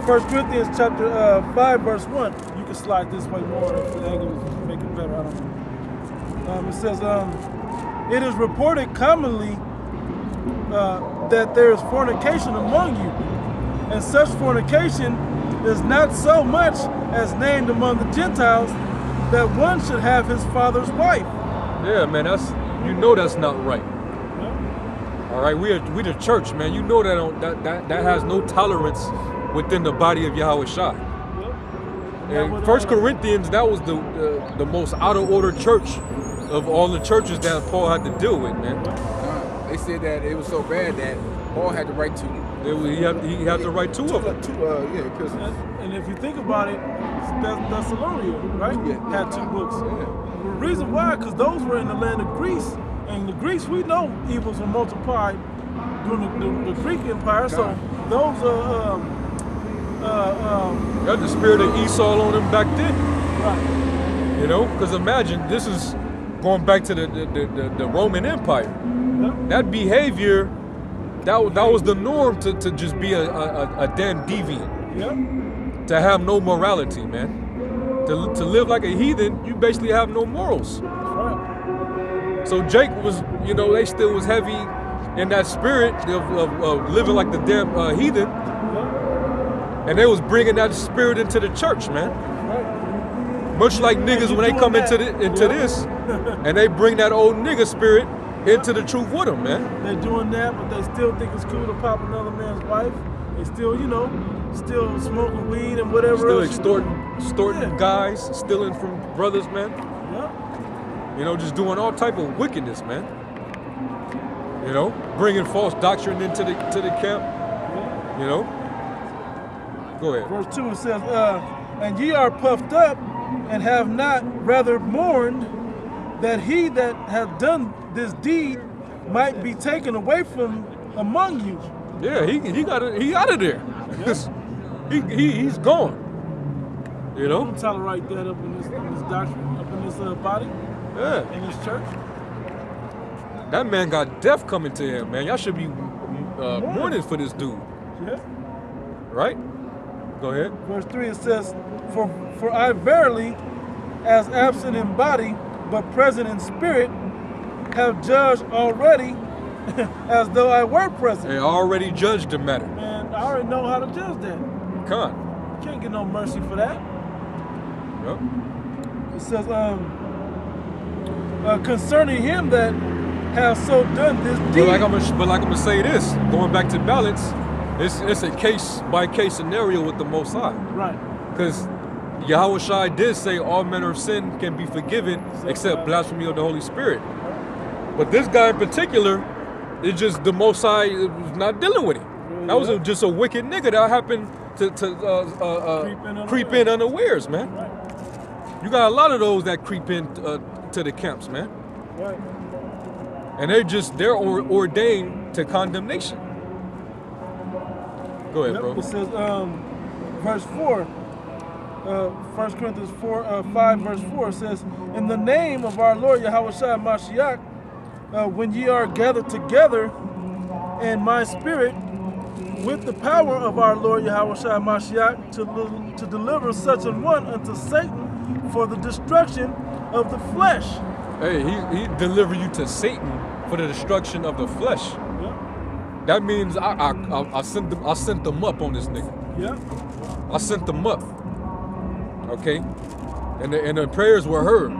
1 Corinthians chapter 5, verse 1. You can slide this way more if the angle is make it better. I don't know. It says, it is reported commonly that there is fornication among you, and such fornication is not so much as named among the Gentiles, that one should have his father's wife. Yeah, man, that's not right. Yeah. All right, we the church, man. You know that has no tolerance within the body of Yahweh Shai. Yeah. And 1 Corinthians, that was the most out of order church of all the churches that Paul had to deal with, man. They said that it was so bad that Paul had to write two. He had to write two of them. Epistles. And if you think about it, Thessalonica, right? Yeah. Had 2 books. Yeah. The reason why, because those were in the land of Greece. And the Greeks, we know evils were multiplied during the Greek Empire. So those got the spirit of Esau on them back then. Right. You know, because imagine, this is going back to the Roman Empire. Yeah. That behavior, that was the norm to just be a damn deviant. Yeah. To have no morality, man. To live like a heathen, you basically have no morals. Right. So Jake was, they still was heavy in that spirit of living like the damn heathen. Yeah. And they was bringing that spirit into the church, man. Right. Much like niggas when they come into this, and they bring that old nigga spirit into the truth with them, man. They're doing that, but they still think it's cool to pop another man's wife. They still, still smoking weed and whatever still else. Extorting guys, stealing from brothers, man. Yeah. Just doing all type of wickedness, man. Bringing false doctrine into the camp. Yeah. Go ahead. Verse 2, it says, and ye are puffed up, and have not rather mourned that he that hath done this deed might be taken away from among you. Yeah, he out of there. Yeah. he's gone. You don't tolerate that up in this doctrine, up in this body. Yeah. In this church. That man got death coming to him, man. Y'all should be mourning for this dude. Yeah. Right? Go ahead. Verse 3, it says, For I verily, as absent in body, but present in spirit, have judged already as though I were present. They already judged the matter. Man, I already know how to judge that. Come. You can't get no mercy for that. Yep. It says, concerning him that has so done this deed. But like I'm gonna say this, going back to balance, it's a case by case scenario with the Most High. Right. Because Yahweh Shai did say all manner of sin can be forgiven except blasphemy of the Holy Spirit. But this guy in particular, it's just the Most High was not dealing with him. That was just a wicked nigga that happened to creep in unawares, man. Right. You got a lot of those that creep in to the camps, man. Right. And they're ordained to condemnation. Go ahead, bro. It says, verse 4, 1 Corinthians 5, verse 4 says, in the name of our Lord Yahweh Shai Mashiach, when ye are gathered together in my spirit, with the power of our Lord Yahweh Shai Mashiach, to deliver such an one unto Satan for the destruction of the flesh. Hey, he delivered you to Satan for the destruction of the flesh. Yeah. That means I sent them up on this nigga. Yeah. I sent them up. Okay? And the prayers were heard.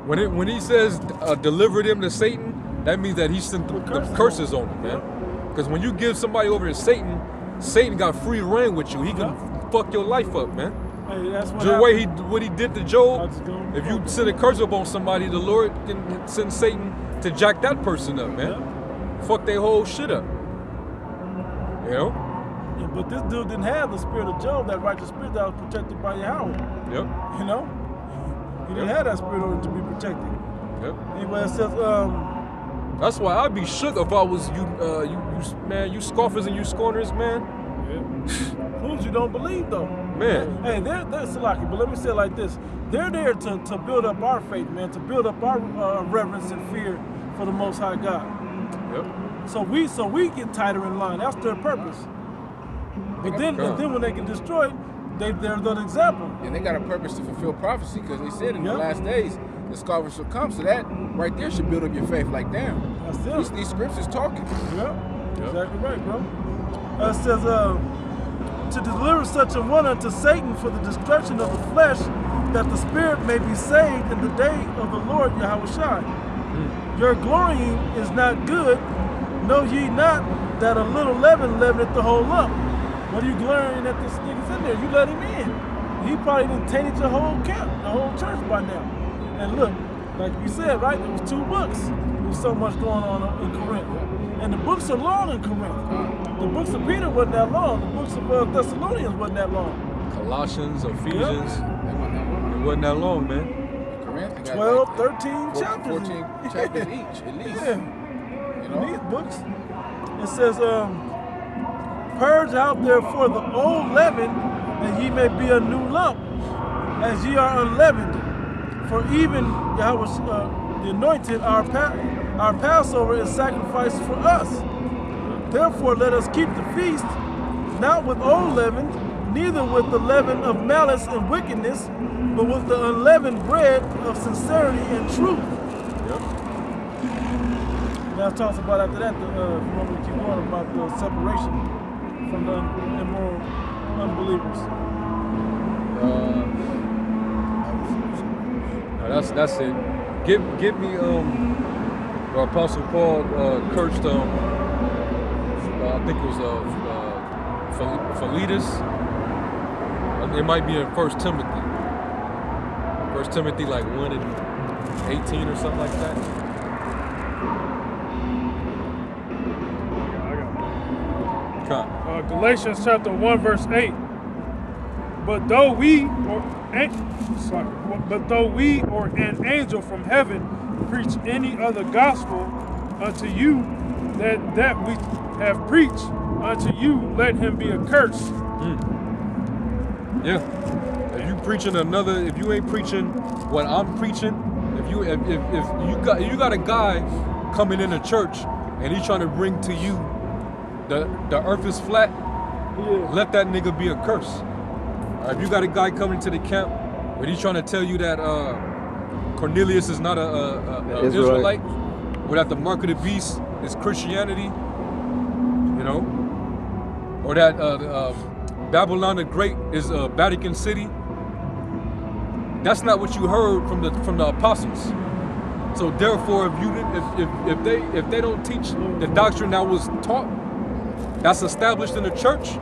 When he says deliver them to Satan, that means that he sent the curses on them, man. Because when you give somebody over to Satan, Satan got free reign with you. He can fuck your life up, man. Hey, that's the way what he did to Job. If you send a curse up on somebody, the Lord can send Satan to jack that person up, man. Yeah. Fuck their whole shit up. Yeah, but this dude didn't have the spirit of Job, that righteous spirit that was protected by Yahweh. Yep. He didn't have that spirit order to be protected. Yep. Anyway, it says, that's why I'd be shook if I was you scoffers and you scorners, man. Yeah. Fools you don't believe, though. Man. Hey, they're Salaki, but let me say it like this. They're there to build up our faith, man, to build up our reverence and fear for the Most High God. Yep. So we get tighter in line. That's their purpose. But then when they get destroyed, they're the example. And they got a purpose to fulfill prophecy because they said in the last days the scoffers shall come. So that right there should build up your faith. Like, damn, these scriptures talking. Yeah, exactly right, bro. It says, to deliver such a one unto Satan for the destruction of the flesh, that the spirit may be saved in the day of the Lord Yahushua. Your glorying is not good. Know ye not that a little leaven leaveneth the whole lump? What are you glorying that this nigga's in there? You let him in. He probably done tainted your whole camp, the whole church by now. And look, like you said, right, there was 2 books. There was so much going on in Corinth. And the books are long in Corinth. The books of Peter wasn't that long. The books of Thessalonians wasn't that long. Colossians, Ephesians, it wasn't that long, man. Corinth, 12, 13 chapters. 14 chapters each, at least. Yeah. You know? These books. It says, purge out therefore the old leaven, that ye may be a new lump, as ye are unleavened. For even Yahweh, the anointed, our Passover is sacrificed for us. Therefore let us keep the feast, not with old leaven, neither with the leaven of malice and wickedness, but with the unleavened bread of sincerity and truth. Now it talks about after that, if you want me to keep going, about the separation from the immoral unbelievers. That's it. Give me where Apostle Paul cursed I think it was Philetus. It might be in 1 Timothy. 1 Timothy like 1:18 or something like that. Galatians chapter 1 verse 8. But though we or an angel from heaven preach any other gospel unto you that we have preached unto you, let him be accursed. Yeah. If you preaching if you ain't preaching what I'm preaching, if you got a guy coming in a church and he's trying to bring to you the earth is flat, let that nigga be accursed. If you got a guy coming to the camp but he's trying to tell you that Cornelius is not a Israelite, or that the mark of the beast is Christianity, you know, or that Babylon the Great is Vatican City. That's not what you heard from the apostles. So therefore, if they don't teach the doctrine that was taught, that's established in the church,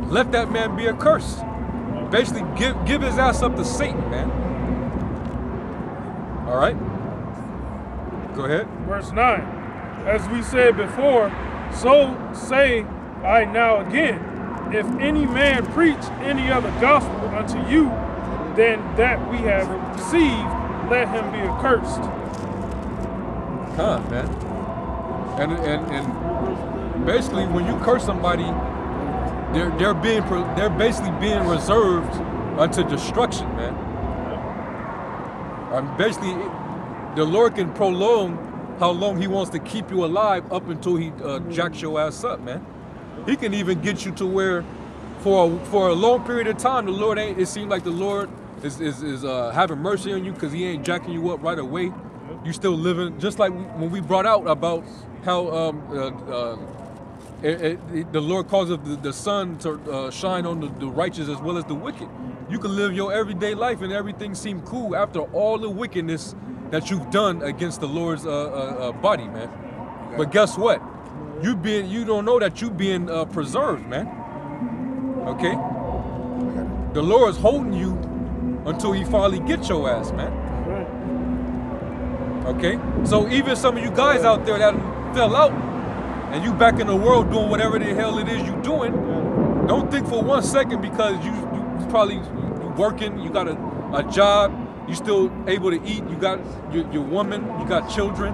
let that man be accursed. Basically, give his ass up to Satan, man. All right. Go ahead. Verse 9. As we said before, so say I now again, if any man preach any other gospel unto you than that we have received, let him be accursed. Man. And basically, when you curse somebody, they're basically being reserved unto destruction, man. Basically, the Lord can prolong how long He wants to keep you alive up until He jacks your ass up, man. He can even get you to where, for a long period of time, it seems like the Lord is having mercy on you because He ain't jacking you up right away. You still living, just like when we brought out about how the Lord causes the sun to shine on the righteous as well as the wicked. You can live your everyday life and everything seem cool after all the wickedness that you've done against the Lord's body, man. But guess what? You don't know that you being preserved, man. Okay? The Lord's holding you until He finally gets your ass, man. Okay? So even some of you guys out there that fell out and you back in the world doing whatever the hell it is you doing, don't think for 1 second because you probably working, you got a job, you still able to eat, you got your woman, you got children,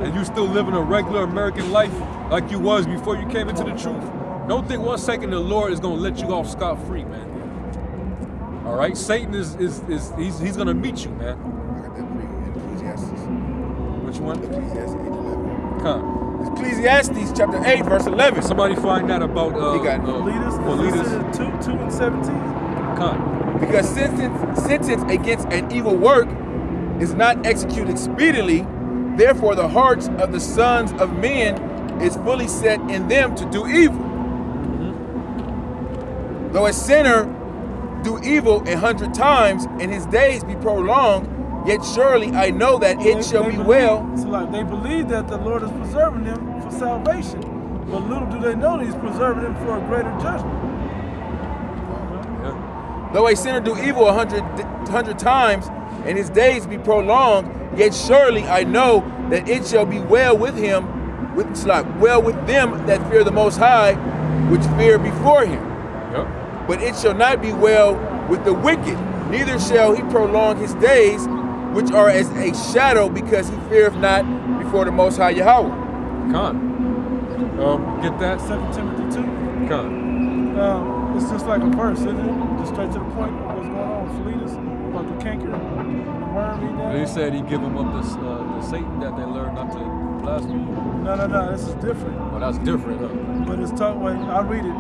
and you still living a regular American life like you was before you came into the truth. Don't think 1 second the Lord is gonna let you off scot-free, man. All right, Satan he's gonna meet you, man. I got that Ecclesiastes. Which one? Ecclesiastes 8:11. Come. Ecclesiastes Ecclesiastes chapter 8, verse 11. Somebody find that about You got it. Leaders 2 and 17. Con. Because sentence against an evil work is not executed speedily, therefore the hearts of the sons of men is fully set in them to do evil. Though a sinner do evil 100 times and his days be prolonged, yet surely I know that it shall be well. So like they believe that the Lord is preserving them for salvation, but little do they know that He's preserving them for a greater judgment. Though a sinner do evil 100 times and his days be prolonged, yet surely I know that it shall be well with him, well with them that fear the Most High, which fear before Him. But it shall not be well with the wicked, neither shall he prolong his days, which are as a shadow, because he feareth not before the Most High Yahweh. Con. Get that? 2 Timothy 2. Con. It's just like a verse, isn't it? Just straight to the point of what's going on with Philetus, about the canker, the worm eating that. He said he give them up the Satan that they learn not to blaspheme. No, this is different. Oh, that's different, huh? But it's taught, wait, I'll read it.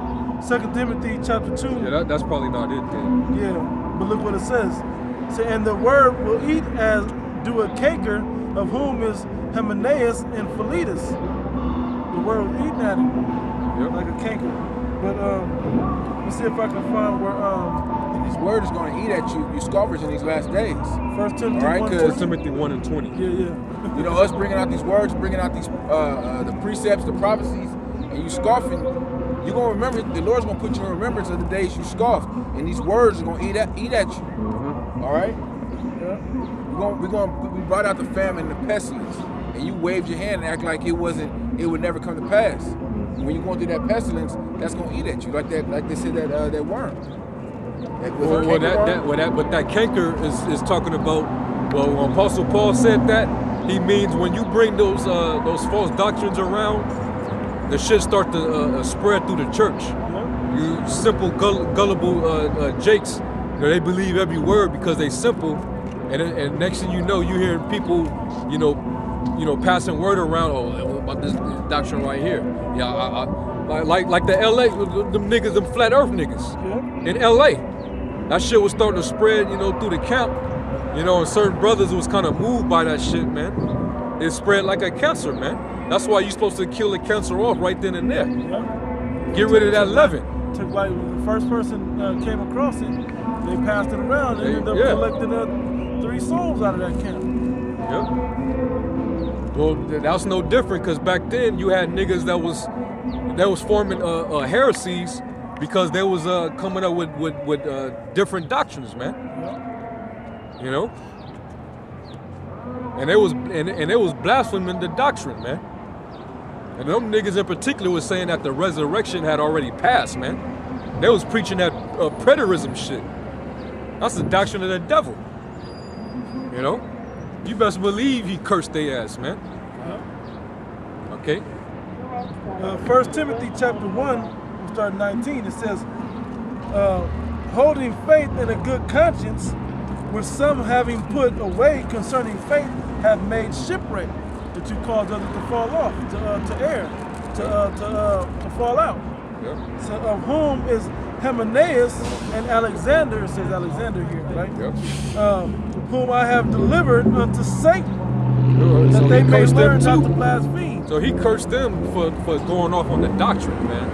2 Timothy chapter 2. Yeah, that's probably not it then. Yeah, but look what it says. So, and the word will eat as do a canker, of whom is Hymenaeus and Philetus. The word was eating at him, like a canker. But let me see if I can find where His word is going to eat at you scoffers in these last days. 1 Timothy 1 Timothy 1 and 20. Yeah. You know, us bringing out these words, bringing out these the precepts, the prophecies, and you scoffing. You're going to remember, the Lord's going to put you in remembrance of the days you scoffed. And these words are going to eat at you. All right? Yeah. We brought out the famine and the pestilence. And you waved your hand and act like it would never come to pass. When you're going through that pestilence, that's going to eat at you. Like they said, that worm. But that canker is talking about, well, when Apostle Paul said that, he means when you bring those false doctrines around, the shit start to spread through the church. You simple, gullible jakes, they believe every word because they simple, and next thing you know, you hear people, passing word around. Oh, about this doctrine right here. Yeah, like the LA, them niggas, them flat Earth niggas in LA. That shit was starting to spread, through the camp. And certain brothers was kind of moved by that shit, man. It spread like a cancer, man. That's why you're supposed to kill the cancer off right then and there. Get rid of that leaven. Took like the first person came across it, they passed it around and ended up collecting 3 souls out of that camp. Well, that's no different because back then you had niggas that was forming heresies because they was coming up with different doctrines, man. And it was blaspheming the doctrine, man. And them niggas in particular was saying that the resurrection had already passed, man. They was preaching that preterism shit. That's the doctrine of the devil. You best believe he cursed their ass, man. Okay. 1 Timothy chapter 1, we'll start 19, it says, holding faith and a good conscience, which some having put away concerning faith have made shipwreck, that you caused others to fall off, to err, to fall out. So of whom is Hymenaeus and Alexander, it says Alexander here, right? Whom I have delivered unto Satan, that they may learn not to blaspheme. So he cursed them for going off on the doctrine, man.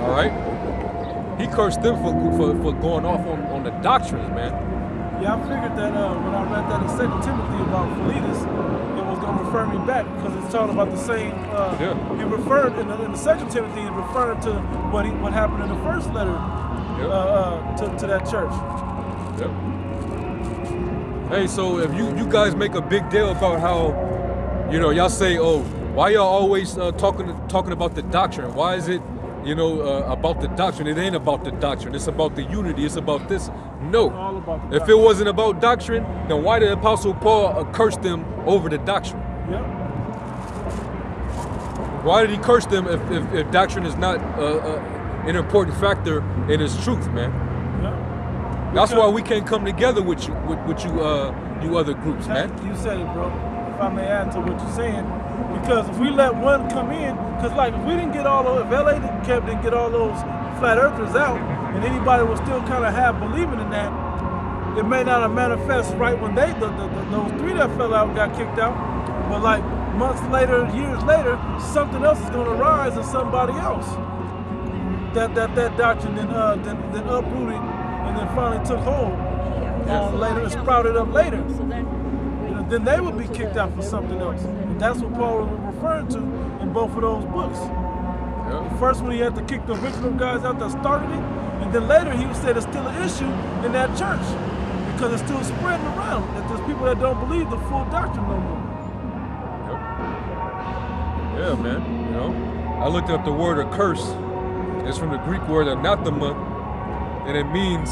All right? He cursed them for going off on the doctrines, man. Yeah, I figured that when I read that in 2 Timothy about Philetus, it was going to refer me back because it's talking about the same. He referred in the 2 Timothy, he referred to what happened in the first letter to that church. Hey, so if you guys make a big deal about how, y'all say, oh, why y'all always talking about the doctrine? Why is it, about the doctrine? It ain't about the doctrine. It's about the unity. It's about this. No. If it wasn't about doctrine, then why did Apostle Paul curse them over the doctrine? Why did he curse them if doctrine is not an important factor in his truth, man? That's why we can't come together with you other groups, man. You said it, bro. If I may add to what you're saying, Because if we let one come in, because like if we didn't get all those, if LA didn't get all those flat earthers out, and anybody was still kind of half believing in that, it may not have manifested right when those three that fell out got kicked out. But like months later, years later, something else is going to rise in somebody else. That doctrine then uprooted and then finally took hold. Later, it sprouted up later. Then they would be kicked out for something else. And that's what Paul was referring to in both of those books. Yep. The first one, he had to kick the original guys out that started it, and then later he said it's still an issue in that church because it's still spreading around. That there's people that don't believe the full doctrine no more. Yep. Yeah, man. You know, I looked up the word accursed. It's from the Greek word anathema, and it means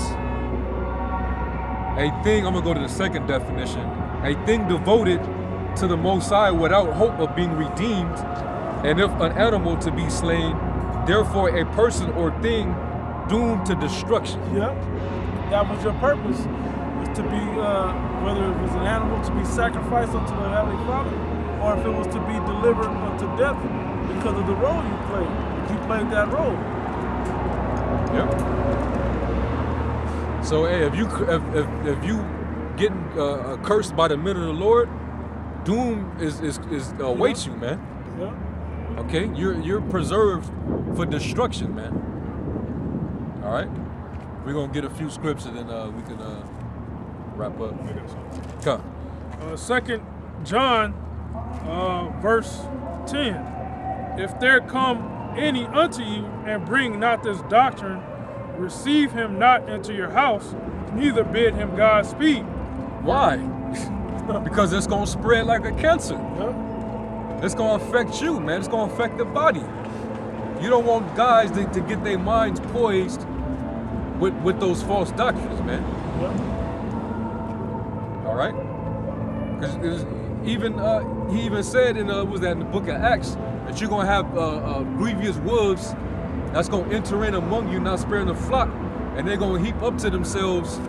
a thing. I'm gonna go to the second definition. A thing devoted to the Most High without hope of being redeemed, and if an animal to be slain, therefore a person or thing doomed to destruction. Yep, that was your purpose, was to be, whether it was an animal to be sacrificed unto the Heavenly Father, or if it was to be delivered unto death because of the role you played. You played that role. Yep. So hey, if you getting cursed by the men of the Lord, doom is awaits you, man. Yeah. Okay, you're preserved for destruction, man. All right, we're gonna get a few scripts and then we can wrap up. Come. 2 John, verse 10. If there come any unto you and bring not this doctrine, receive him not into your house, neither bid him Godspeed. Why? Because it's gonna spread like a cancer. Yeah. It's gonna affect you, man. It's gonna affect the body. You don't want guys to get their minds poised with those false doctrines, man. Yeah. All right? Because even he even said in was that in the book of Acts that you're gonna have grievous wolves that's gonna enter in among you, not sparing the flock, and they're gonna heap up to themselves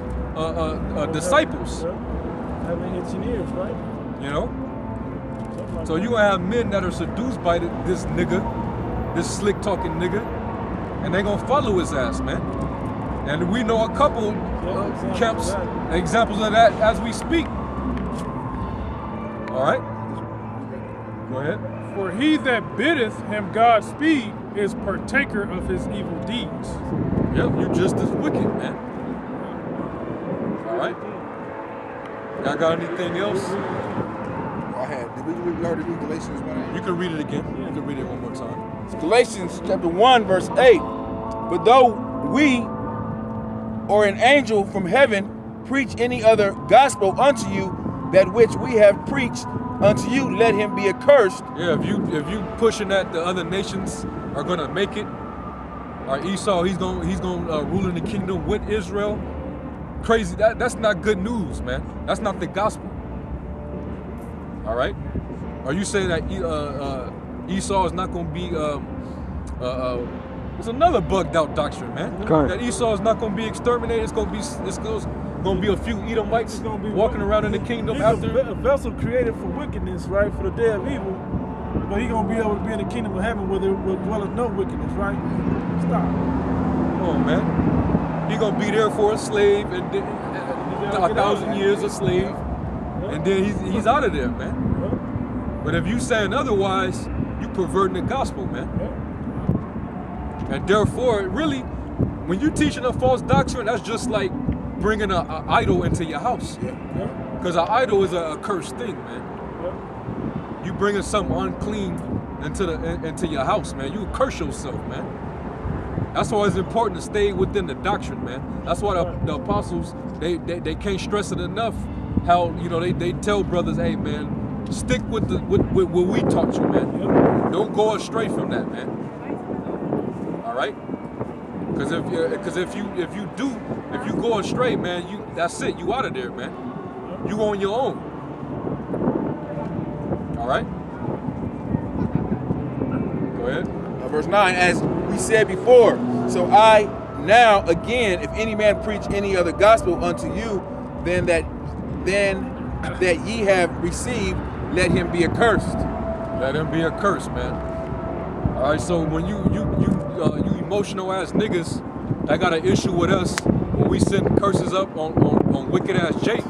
disciples. Having itching ears, right? You know? So you're gonna have men that are seduced by this nigga, this slick talking nigga, and they're gonna follow his ass, man. And we know a couple examples of that as we speak. All right? Go ahead. For he that biddeth him Godspeed is partaker of his evil deeds. Yep, you're just as wicked, man. All right? Y'all got anything else? Go ahead. Did we already read Galatians 1:8? You can read it again. You can read it one more time. It's Galatians chapter 1, verse 8. But though we or an angel from heaven preach any other gospel unto you, that which we have preached unto you, let him be accursed. Yeah, if you pushing that the other nations are gonna make it, or Esau he's gonna rule in the kingdom with Israel. Crazy. That's not good news, man. That's not the gospel. All right. Are you saying that Esau is not gonna be it's another bugged out doctrine, man. Correct. That Esau is not gonna be exterminated. It's gonna be a few Edomites walking around in the kingdom he's after. a vessel created for wickedness, right? For the day of evil. But he's gonna be able to be in the kingdom of heaven where there dwelleth no wickedness, right? Stop. Come on, man. He gonna be there for a slave and 1,000 years a slave, and then he's out of there, man. But if you saying otherwise, you perverting the gospel, man. And therefore, really, when you teaching a false doctrine, that's just like bringing an idol into your house. Because an idol is a cursed thing, man. You bringing something unclean into your house, man. You curse yourself, man. That's why it's important to stay within the doctrine, man. That's why the apostles, they can't stress it enough. How they tell brothers, hey man, stick with what we taught you, man. Don't go astray from that, man. All right? Because if you go astray, man, that's it. You out of there, man. You on your own. All right? Go ahead. Verse 9, as we said before, so I now again, if any man preach any other gospel unto you, then that ye have received, let him be accursed. Let him be accursed, man. All right, so when you emotional ass niggas that got an issue with us when we send curses up on wicked ass Jake.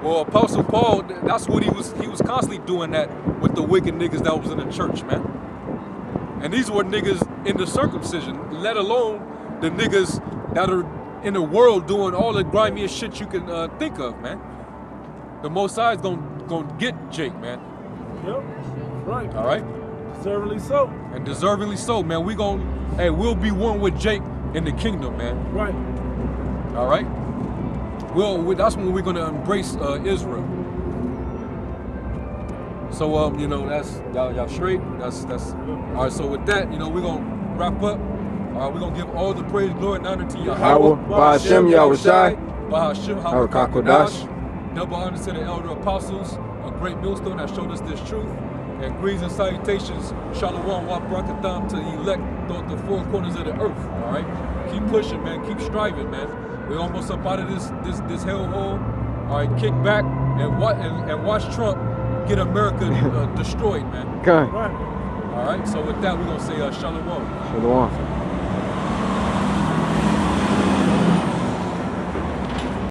Well, Apostle Paul, that's what he was constantly doing that with the wicked niggas that was in the church, man. And these were niggas in the circumcision, let alone the niggas that are in the world doing all the grimiest shit you can think of, man. The Most High is gonna get Jake, man. Yep. Right. All right. Deservedly so. And deservingly so, man. We'll be one with Jake in the kingdom, man. Right. All right. That's when we're gonna embrace Israel. So you know, that's y'all straight. That's all right. So with that, you know, we're gonna wrap up. All right, we're gonna give all the praise, glory, and honor to Yahweh, Ba'ashem Yahushai, Ba'ashem Hawakakodash. Double honor to the elder apostles, a great millstone that showed us this truth. And greetings and salutations, Shalom, Wa Barakatam, to the elect throughout the four corners of the earth. All right, keep pushing, man. Keep striving, man. We're almost up out of this hellhole. All right, kick back and watch Trump get America destroyed, man. Okay. Right. All right. So with that, we're gonna say Shalom. Shalom.